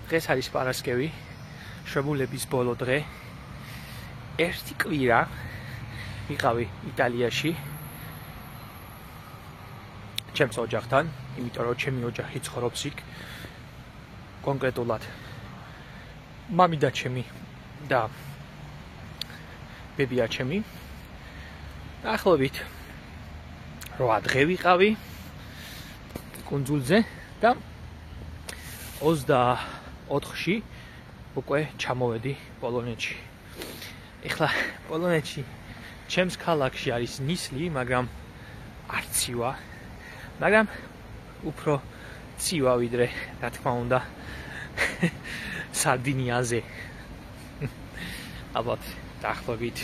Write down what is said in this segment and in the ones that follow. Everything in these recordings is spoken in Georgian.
დღეს არის პარასკევი, შვებულების ბოლო დღე. ერთი კვირა ვიყავი იტალიაში. ჩემს ოჯახთან, იმიტომ რომ ჩემი ოჯახი ცხოვრობს იქ. კონკრეტულად მამიდა ჩემი და ბებია ჩემი. დაახლოებით 8 დღე ვიყავი კუნძულზე და 24-ში უკვე ჩამოვედი პოლონეთში. ეხლა პოლონეთში ჩემს ქალაქში არის ნისლი, მაგრამ არ ცივა. მაგრამ უფრო ცივა ვიდრე, რა თქმა უნდა, სარდინიაზე. ალბათ დაახლოებით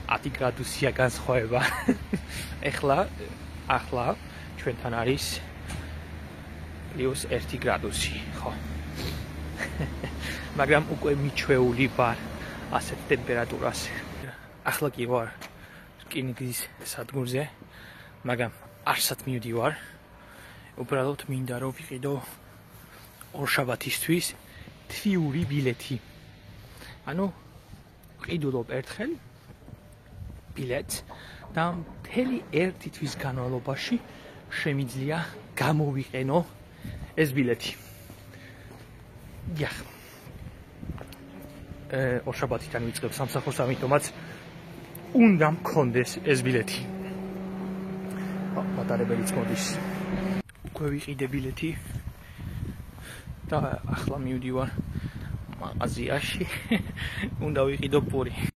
10 გრადუსია განსხვავება. ახლა ჩვენთან არის +1 გრადუსი, ხო? მაგრამ უკვე მიჩვეული ვარ ასეთ ტემპერატურას. ახლა კი ვარ რკინიგზის სადგურზე, მაგრამ არსად მივდივარ. უბრალოდ მინდა რომ ვიყიდო ორშაბათისთვის თვიური ბილეთი. ანუ ვყიდულობ ერთხელ ბილეთს და მთელი 1 თვის განმავლობაში შემიძლია გამოვიყენო ეს ბილეთი. დიახ. ორშაბათიდან ვიწყებ სამსახურს, ამიტომაც უნდა მქონდეს ეს ბილეთი. მატარებელიც მოდის. უკვე ვიყიდე ბილეთი და ახლა მივდივარ მაღაზიაში. უნდა ვიყიდო პური.